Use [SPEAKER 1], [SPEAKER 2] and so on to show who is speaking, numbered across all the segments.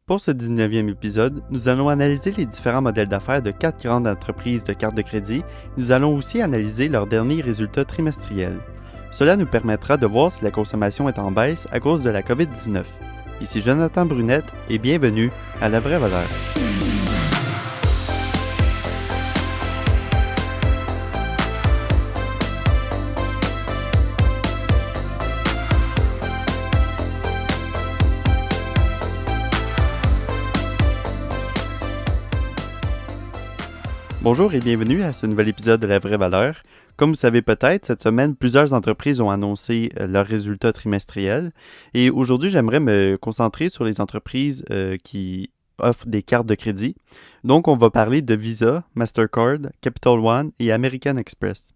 [SPEAKER 1] Pour ce 19e épisode, nous allons analyser les différents modèles d'affaires de 4 grandes entreprises de cartes de crédit. Nous allons aussi analyser leurs derniers résultats trimestriels. Cela nous permettra de voir si la consommation est en baisse à cause de la COVID-19. Ici Jonathan Brunette et bienvenue à La Vraie Valeur. Bonjour et bienvenue à ce nouvel épisode de La Vraie Valeur. Comme vous savez peut-être, cette semaine, plusieurs entreprises ont annoncé leurs résultats trimestriels. Et aujourd'hui, j'aimerais me concentrer sur les entreprises qui offrent des cartes de crédit. Donc, on va parler de Visa, Mastercard, Capital One et American Express.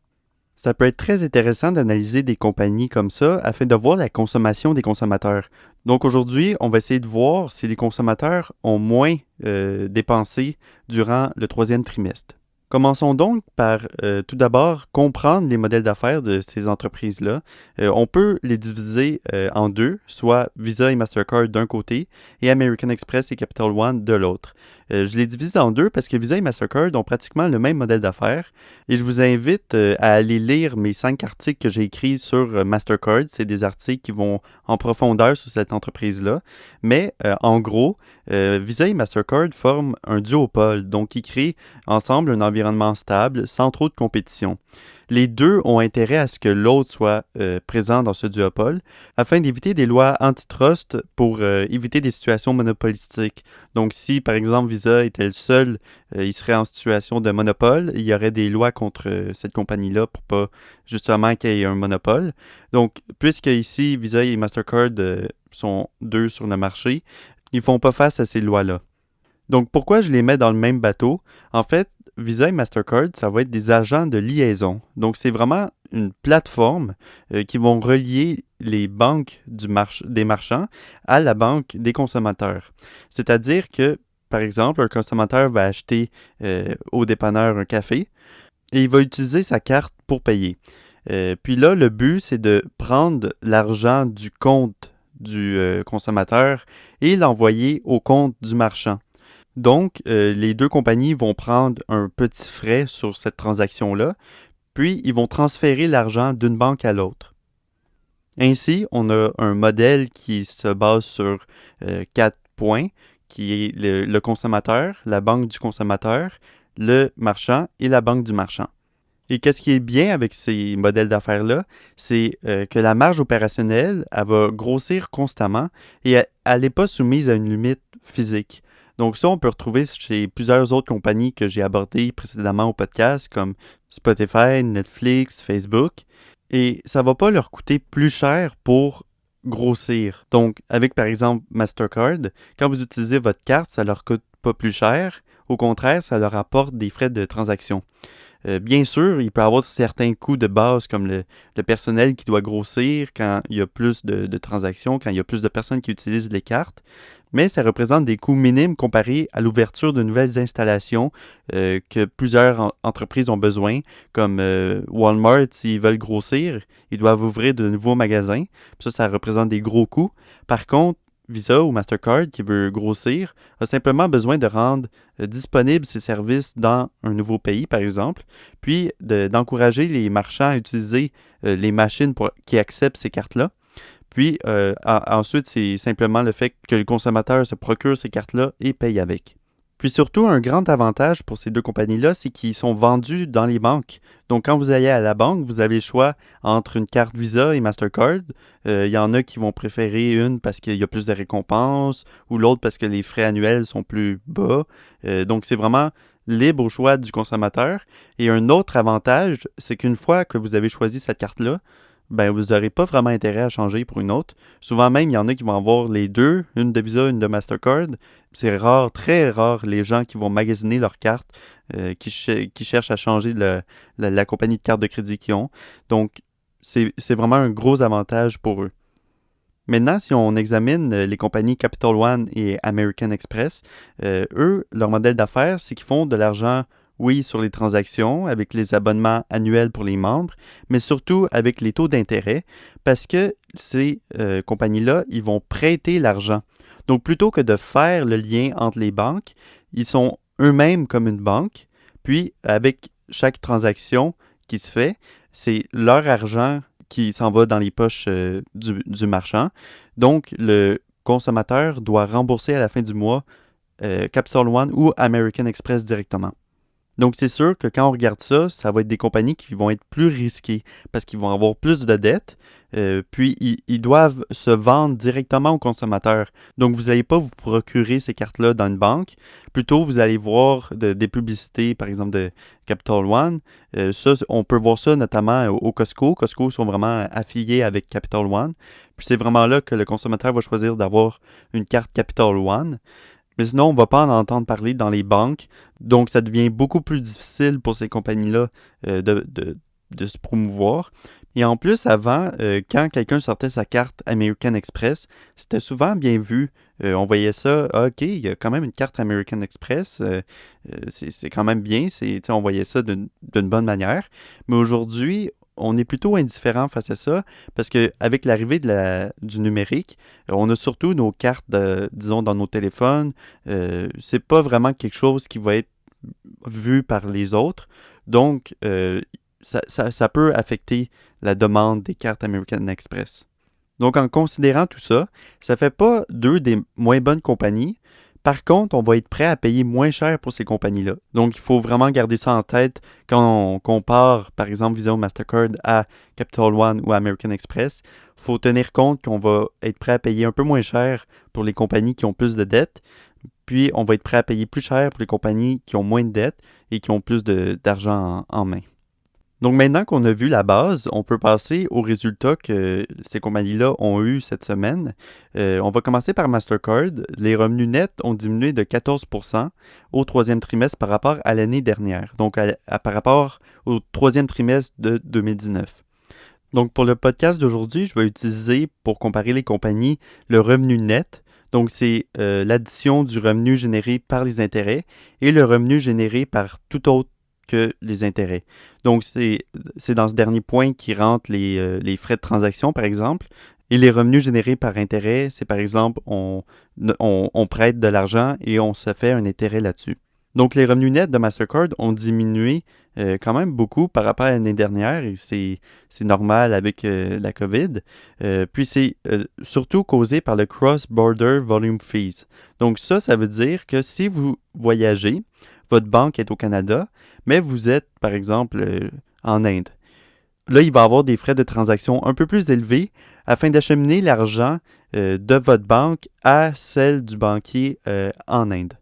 [SPEAKER 1] Ça peut être très intéressant d'analyser des compagnies comme ça afin de voir la consommation des consommateurs. Donc aujourd'hui, on va essayer de voir si les consommateurs ont moins dépensé durant le troisième trimestre. Commençons donc par tout d'abord comprendre les modèles d'affaires de ces entreprises-là. On peut les diviser en deux, soit Visa et Mastercard d'un côté et American Express et Capital One de l'autre. Je les divise en deux parce que Visa et Mastercard ont pratiquement le même modèle d'affaires et je vous invite à aller lire mes 5 articles que j'ai écrits sur Mastercard. C'est des articles qui vont en profondeur sur cette entreprise-là. Mais en gros, Visa et Mastercard forment un duopole, donc ils créent ensemble un environnement stable sans trop de compétition. Les deux ont intérêt à ce que l'autre soit présent dans ce duopole afin d'éviter des lois antitrust pour éviter des situations monopolistiques. Donc si par exemple Visa était le seul, il serait en situation de monopole, il y aurait des lois contre cette compagnie-là pour pas justement qu'il y ait un monopole. Donc puisque ici Visa et Mastercard sont deux sur le marché, ils font pas face à ces lois-là. Donc, pourquoi je les mets dans le même bateau? En fait, Visa et Mastercard, ça va être des agents de liaison. Donc, c'est vraiment une plateforme qui vont relier les banques des marchands à la banque des consommateurs. C'est-à-dire que, par exemple, un consommateur va acheter au dépanneur un café et il va utiliser sa carte pour payer. Puis là, le but, c'est de prendre l'argent du compte du consommateur et l'envoyer au compte du marchand. Donc, les deux compagnies vont prendre un petit frais sur cette transaction-là, puis ils vont transférer l'argent d'une banque à l'autre. Ainsi, on a un modèle qui se base sur 4 points, qui est le consommateur, la banque du consommateur, le marchand et la banque du marchand. Et qu'est-ce qui est bien avec ces modèles d'affaires-là, c'est que la marge opérationnelle, elle va grossir constamment et elle n'est pas soumise à une limite physique. Donc ça, on peut retrouver chez plusieurs autres compagnies que j'ai abordées précédemment au podcast, comme Spotify, Netflix, Facebook. Et ça ne va pas leur coûter plus cher pour grossir. Donc, avec par exemple Mastercard, quand vous utilisez votre carte, ça ne leur coûte pas plus cher. Au contraire, ça leur apporte des frais de transaction. Bien sûr, il peut y avoir certains coûts de base comme le personnel qui doit grossir quand il y a plus de transactions, quand il y a plus de personnes qui utilisent les cartes, mais ça représente des coûts minimes comparés à l'ouverture de nouvelles installations que plusieurs entreprises ont besoin, comme Walmart, s'ils veulent grossir, ils doivent ouvrir de nouveaux magasins. Ça représente des gros coûts. Par contre, Visa ou Mastercard qui veut grossir a simplement besoin de rendre disponibles ses services dans un nouveau pays, par exemple, puis d'encourager les marchands à utiliser les machines qui acceptent ces cartes-là. Puis ensuite, c'est simplement le fait que le consommateur se procure ces cartes-là et paye avec. Puis surtout, un grand avantage pour ces deux compagnies-là, c'est qu'ils sont vendus dans les banques. Donc, quand vous allez à la banque, vous avez le choix entre une carte Visa et Mastercard. Il y en a qui vont préférer une parce qu'il y a plus de récompenses ou l'autre parce que les frais annuels sont plus bas. Donc, c'est vraiment libre au choix du consommateur. Et un autre avantage, c'est qu'une fois que vous avez choisi cette carte-là, ben vous n'aurez pas vraiment intérêt à changer pour une autre. Souvent même, il y en a qui vont avoir les deux, une de Visa, une de Mastercard. C'est rare, très rare, les gens qui vont magasiner leur carte, qui cherchent à changer la compagnie de carte de crédit qu'ils ont. Donc, c'est vraiment un gros avantage pour eux. Maintenant, si on examine les compagnies Capital One et American Express, eux, leur modèle d'affaires, c'est qu'ils font de l'argent, oui, sur les transactions, avec les abonnements annuels pour les membres, mais surtout avec les taux d'intérêt, parce que ces compagnies-là, ils vont prêter l'argent. Donc, plutôt que de faire le lien entre les banques, ils sont eux-mêmes comme une banque. Puis, avec chaque transaction qui se fait, c'est leur argent qui s'en va dans les poches du marchand. Donc, le consommateur doit rembourser à la fin du mois Capital One ou American Express directement. Donc, c'est sûr que quand on regarde ça, ça va être des compagnies qui vont être plus risquées parce qu'ils vont avoir plus de dettes, puis ils doivent se vendre directement aux consommateurs. Donc, vous n'allez pas vous procurer ces cartes-là dans une banque. Plutôt, vous allez voir des publicités, par exemple, de Capital One. Ça, on peut voir ça notamment au Costco. Costco sont vraiment affiliés avec Capital One. Puis c'est vraiment là que le consommateur va choisir d'avoir une carte Capital One. Mais sinon, on ne va pas en entendre parler dans les banques. Donc, ça devient beaucoup plus difficile pour ces compagnies-là de se promouvoir. Et en plus, avant, quand quelqu'un sortait sa carte American Express, c'était souvent bien vu. On voyait ça, OK, il y a quand même une carte American Express. C'est quand même bien. On voyait ça d'une bonne manière. Mais aujourd'hui, on est plutôt indifférent face à ça parce qu'avec l'arrivée du numérique, on a surtout nos cartes, disons, dans nos téléphones. C'est pas vraiment quelque chose qui va être vu par les autres. Donc, ça peut affecter la demande des cartes American Express. Donc, en considérant tout ça, ça fait pas d'eux des moins bonnes compagnies. Par contre, on va être prêt à payer moins cher pour ces compagnies-là. Donc, il faut vraiment garder ça en tête quand on compare, par exemple, Visa ou Mastercard à Capital One ou American Express. Il faut tenir compte qu'on va être prêt à payer un peu moins cher pour les compagnies qui ont plus de dettes. Puis, on va être prêt à payer plus cher pour les compagnies qui ont moins de dettes et qui ont plus d'argent en main. Donc maintenant qu'on a vu la base, on peut passer aux résultats que ces compagnies-là ont eu cette semaine. On va commencer par Mastercard. Les revenus nets ont diminué de 14% au troisième trimestre par rapport à l'année dernière, donc par rapport au troisième trimestre de 2019. Donc pour le podcast d'aujourd'hui, je vais utiliser pour comparer les compagnies le revenu net. Donc c'est l'addition du revenu généré par les intérêts et le revenu généré par tout autre que les intérêts. Donc, c'est dans ce dernier point qui rentre les frais de transaction, par exemple. Et les revenus générés par intérêt, c'est par exemple, on prête de l'argent et on se fait un intérêt là-dessus. Donc, les revenus nets de Mastercard ont diminué quand même beaucoup par rapport à l'année dernière et c'est normal avec la COVID. Puis, c'est surtout causé par le Cross-Border Volume Fees. Donc, ça veut dire que si vous voyagez, votre banque est au Canada, mais vous êtes, par exemple, en Inde. Là, il va y avoir des frais de transaction un peu plus élevés afin d'acheminer l'argent de votre banque à celle du banquier en Inde.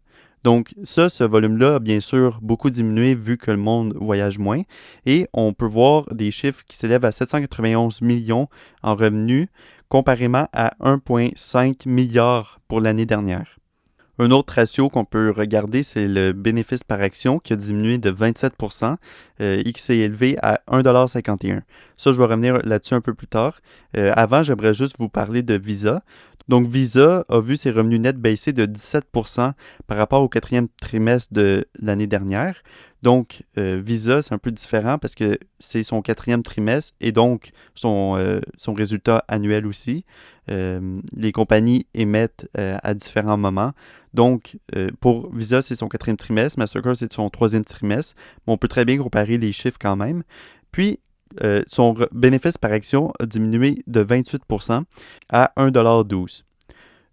[SPEAKER 1] Donc, ce volume-là a bien sûr beaucoup diminué vu que le monde voyage moins. Et on peut voir des chiffres qui s'élèvent à 791 millions en revenus, comparément à 1,5 milliard pour l'année dernière. Un autre ratio qu'on peut regarder, c'est le bénéfice par action qui a diminué de 27% et qui s'est élevé à 1,51$. Ça, je vais revenir là-dessus un peu plus tard. Avant, j'aimerais juste vous parler de Visa. Donc, Visa a vu ses revenus nets baisser de 17% par rapport au quatrième trimestre de l'année dernière. Donc, Visa, c'est un peu différent parce que c'est son quatrième trimestre et donc son résultat annuel aussi. Les compagnies émettent à différents moments. Donc, pour Visa, c'est son quatrième trimestre. Mastercard, c'est son troisième trimestre. Mais on peut très bien comparer les chiffres quand même. Puis, son bénéfice par action a diminué de 28% à 1,12$.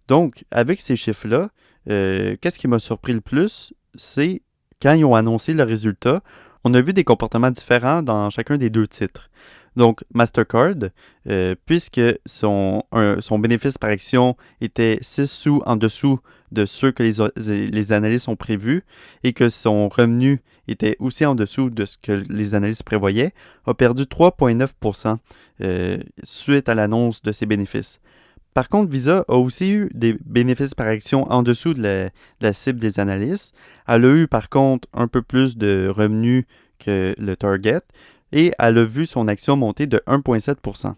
[SPEAKER 1] Donc, avec ces chiffres-là, qu'est-ce qui m'a surpris le plus? C'est quand ils ont annoncé le résultat, on a vu des comportements différents dans chacun des deux titres. Donc, Mastercard, puisque son bénéfice par action était 6 sous en dessous de ceux que les analystes ont prévus et que son revenu était aussi en dessous de ce que les analystes prévoyaient, a perdu 3,9% suite à l'annonce de ses bénéfices. Par contre, Visa a aussi eu des bénéfices par action en dessous de la cible des analystes. Elle a eu par contre un peu plus de revenus que le target et elle a vu son action monter de 1,7%.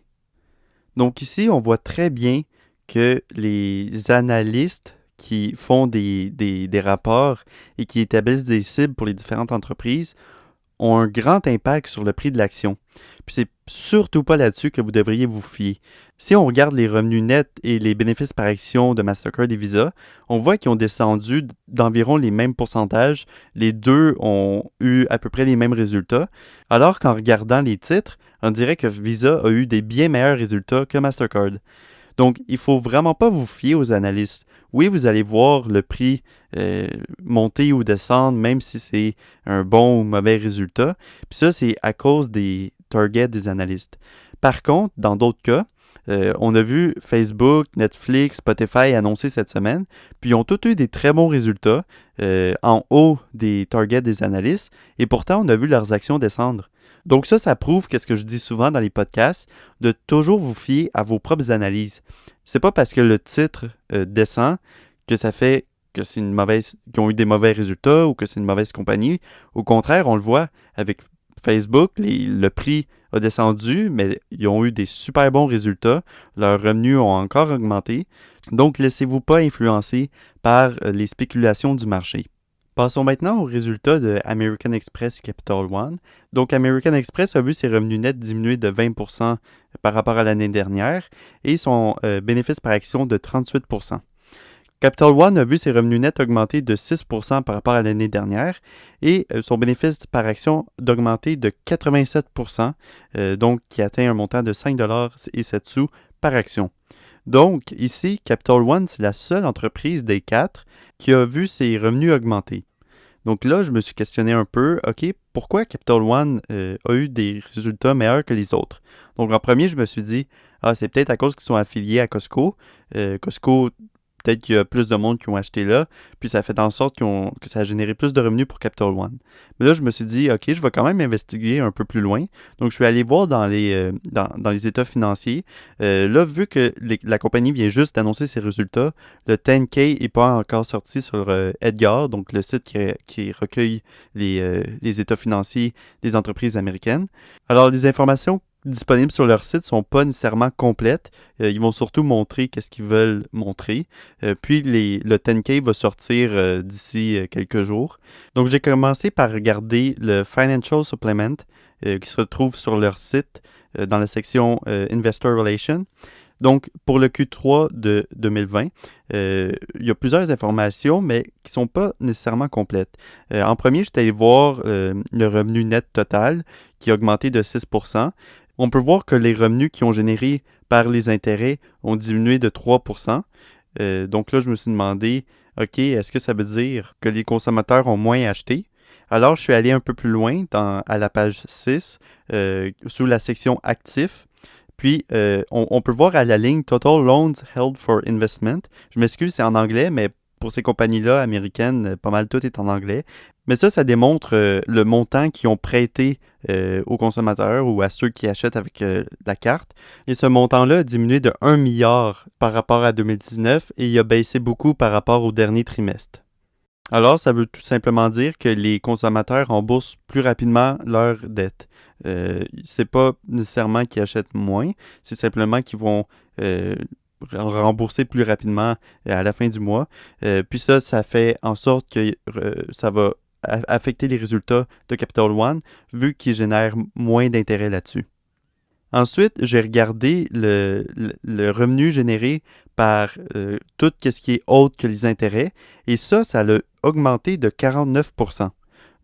[SPEAKER 1] Donc ici, on voit très bien que les analystes qui font des rapports et qui établissent des cibles pour les différentes entreprises ont un grand impact sur le prix de l'action. Puis c'est surtout pas là-dessus que vous devriez vous fier. Si on regarde les revenus nets et les bénéfices par action de Mastercard et Visa, on voit qu'ils ont descendu d'environ les mêmes pourcentages. Les deux ont eu à peu près les mêmes résultats. Alors qu'en regardant les titres, on dirait que Visa a eu des bien meilleurs résultats que Mastercard. Donc, il ne faut vraiment pas vous fier aux analystes. Oui, vous allez voir le prix monter ou descendre, même si c'est un bon ou mauvais résultat. Puis ça, c'est à cause des targets des analystes. Par contre, dans d'autres cas, on a vu Facebook, Netflix, Spotify annoncer cette semaine, puis ils ont tous eu des très bons résultats en haut des targets des analystes, et pourtant, on a vu leurs actions descendre. Donc ça prouve qu'est-ce que je dis souvent dans les podcasts, de toujours vous fier à vos propres analyses. C'est pas parce que le titre descend que ça fait que c'est une mauvaise, qu'ils ont eu des mauvais résultats ou que c'est une mauvaise compagnie. Au contraire, on le voit avec Facebook, le prix a descendu, mais ils ont eu des super bons résultats. Leurs revenus ont encore augmenté. Donc, laissez-vous pas influencer par les spéculations du marché. Passons maintenant aux résultats de American Express et Capital One. Donc, American Express a vu ses revenus nets diminuer de 20% par rapport à l'année dernière et son bénéfice par action de 38%. Capital One a vu ses revenus nets augmenter de 6% par rapport à l'année dernière et son bénéfice par action d'augmenter de 87%, donc qui atteint un montant de 5,07$ par action. Donc, ici, Capital One, c'est la seule entreprise des 4 qui a vu ses revenus augmenter. Donc là, je me suis questionné un peu, OK, pourquoi Capital One a eu des résultats meilleurs que les autres? Donc en premier, je me suis dit, c'est peut-être à cause qu'ils sont affiliés à Costco. Costco, peut-être qu'il y a plus de monde qui ont acheté là, puis ça a fait en sorte que ça a généré plus de revenus pour Capital One. Mais là, je me suis dit, OK, je vais quand même investiguer un peu plus loin. Donc, je suis allé voir dans les états financiers. Là, vu que la compagnie vient juste d'annoncer ses résultats, le 10K n'est pas encore sorti sur Edgar, donc le site qui recueille les états financiers des entreprises américaines. Alors, les informations disponibles sur leur site ne sont pas nécessairement complètes. Ils vont surtout montrer qu'est-ce qu'ils veulent montrer. Puis le 10K va sortir d'ici quelques jours. Donc j'ai commencé par regarder le Financial Supplement qui se retrouve sur leur site dans la section Investor Relations. Donc, pour le Q3 de 2020, il y a plusieurs informations, mais qui ne sont pas nécessairement complètes. En premier, je suis allé voir le revenu net total qui a augmenté de 6%. On peut voir que les revenus qui ont généré par les intérêts ont diminué de 3%. Donc là, je me suis demandé, OK, est-ce que ça veut dire que les consommateurs ont moins acheté? Alors, je suis allé un peu plus loin à la page 6, sous la section Actifs. Puis, on peut voir à la ligne Total Loans Held for Investment. Je m'excuse, c'est en anglais, mais pour ces compagnies-là américaines, pas mal tout est en anglais. Mais ça démontre le montant qu'ils ont prêté aux consommateurs ou à ceux qui achètent avec la carte. Et ce montant-là a diminué de 1 milliard par rapport à 2019 et il a baissé beaucoup par rapport au dernier trimestre. Alors, ça veut tout simplement dire que les consommateurs remboursent plus rapidement leurs dettes. C'est pas nécessairement qu'ils achètent moins, c'est simplement qu'ils vont rembourser plus rapidement à la fin du mois. Puis ça fait en sorte que ça va affecter les résultats de Capital One, vu qu'ils génèrent moins d'intérêt là-dessus. Ensuite, j'ai regardé le revenu généré par tout ce qui est autre que les intérêts, et ça a augmenté de 49%.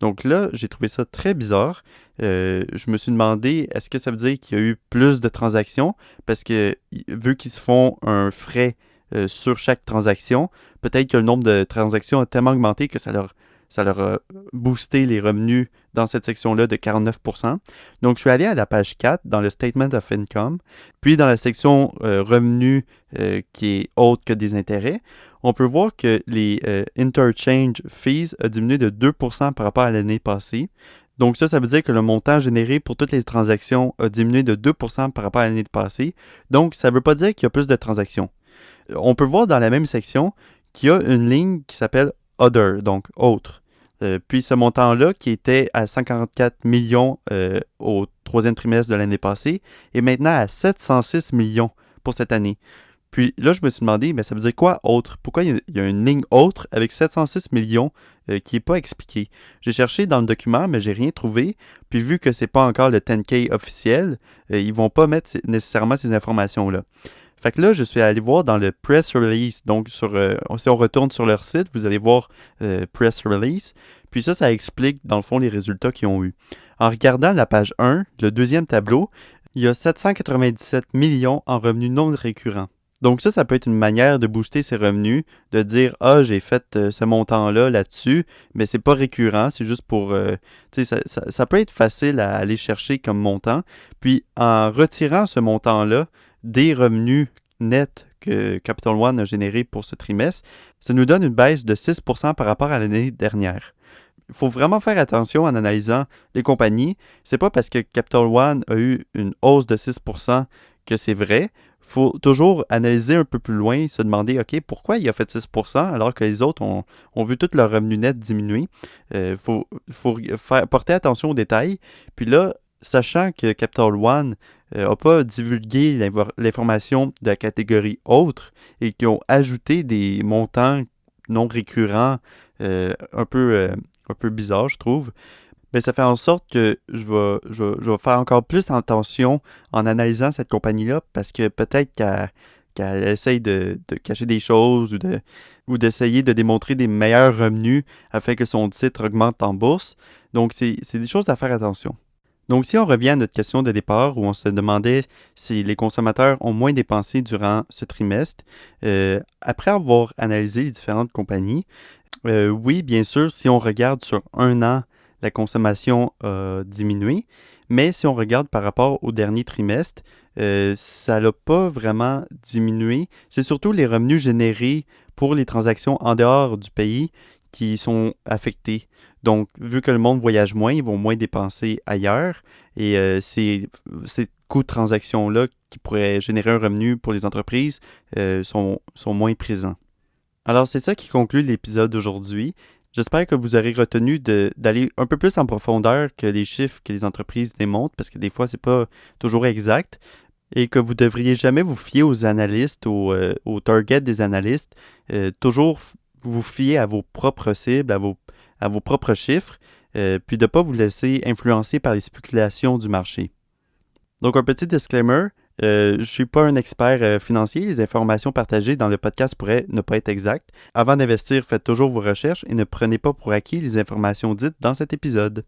[SPEAKER 1] Donc là, j'ai trouvé ça très bizarre. Je me suis demandé, est-ce que ça veut dire qu'il y a eu plus de transactions? Parce que vu qu'ils se font un frais sur chaque transaction, peut-être que le nombre de transactions a tellement augmenté que ça leur a boosté les revenus dans cette section-là de 49%. Donc, je suis allé à la page 4 dans le Statement of Income, puis dans la section revenus qui est autre que des intérêts. On peut voir que les interchange fees a diminué de 2% par rapport à l'année passée. Donc ça veut dire que le montant généré pour toutes les transactions a diminué de 2% par rapport à l'année passée. Donc, ça ne veut pas dire qu'il y a plus de transactions. On peut voir dans la même section qu'il y a une ligne qui s'appelle Other, donc autre. Puis ce montant-là, qui était à 144 millions au troisième trimestre de l'année passée, est maintenant à 706 millions pour cette année. Puis là, je me suis demandé, mais ça veut dire quoi autre? Pourquoi il y a une ligne autre avec 706 millions qui n'est pas expliquée? J'ai cherché dans le document, mais j'ai rien trouvé. Puis vu que c'est pas encore le 10K officiel, ils vont pas mettre nécessairement ces informations-là. Fait que là, je suis allé voir dans le press release. Donc, si on retourne sur leur site, vous allez voir press release. Puis ça explique dans le fond les résultats qu'ils ont eu. En regardant la page 1, le deuxième tableau, il y a 797 millions en revenus non récurrents. Donc ça peut être une manière de booster ses revenus, de dire « Ah, j'ai fait ce montant-là là-dessus, mais c'est pas récurrent, c'est juste pour... tu sais, ça peut être facile à aller chercher comme montant. Puis en retirant ce montant-là des revenus nets que Capital One a généré pour ce trimestre, ça nous donne une baisse de 6% par rapport à l'année dernière. Il faut vraiment faire attention en analysant les compagnies. C'est pas parce que Capital One a eu une hausse de 6% que c'est vrai. Il faut toujours analyser un peu plus loin, se demander, OK, pourquoi il a fait 6% alors que les autres ont vu tout leur revenu net diminuer. Faut porter attention aux détails. Puis là, sachant que Capital One n'a pas divulgué l'information de la catégorie autre et qu'ils ont ajouté des montants non récurrents un peu bizarres, je trouve, ben ça fait en sorte que je vais faire encore plus attention en analysant cette compagnie-là parce que peut-être qu'elle essaye de cacher des choses ou d'essayer de démontrer des meilleurs revenus afin que son titre augmente en bourse. Donc, c'est des choses à faire attention. Donc, si on revient à notre question de départ où on se demandait si les consommateurs ont moins dépensé durant ce trimestre, après avoir analysé les différentes compagnies, oui, bien sûr, si on regarde sur un an, la consommation a diminué, mais si on regarde par rapport au dernier trimestre, ça n'a pas vraiment diminué. C'est surtout les revenus générés pour les transactions en dehors du pays qui sont affectés. Donc, vu que le monde voyage moins, ils vont moins dépenser ailleurs et ces coûts de transaction-là qui pourraient générer un revenu pour les entreprises sont moins présents. Alors, c'est ça qui conclut l'épisode d'aujourd'hui. J'espère que vous aurez retenu d'aller un peu plus en profondeur que les chiffres que les entreprises démontrent, parce que des fois, c'est pas toujours exact, et que vous ne devriez jamais vous fier aux analystes, aux targets des analystes. Toujours vous fier à vos propres cibles, à vos propres chiffres, puis de ne pas vous laisser influencer par les spéculations du marché. Donc, un petit disclaimer, je ne suis pas un expert financier. Les informations partagées dans le podcast pourraient ne pas être exactes. Avant d'investir, faites toujours vos recherches et ne prenez pas pour acquis les informations dites dans cet épisode.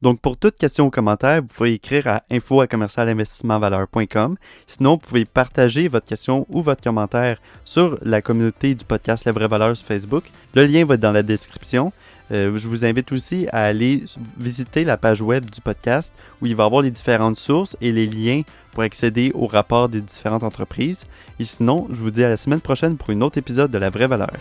[SPEAKER 1] Donc, pour toute question ou commentaire, vous pouvez écrire à info@commercialinvestissementvaleur.com. Sinon, vous pouvez partager votre question ou votre commentaire sur la communauté du podcast La Vraie Valeur sur Facebook. Le lien va être dans la description. Je vous invite aussi à aller visiter la page web du podcast où il va y avoir les différentes sources et les liens pour accéder au rapport des différentes entreprises. Et sinon, je vous dis à la semaine prochaine pour un autre épisode de La Vraie Valeur.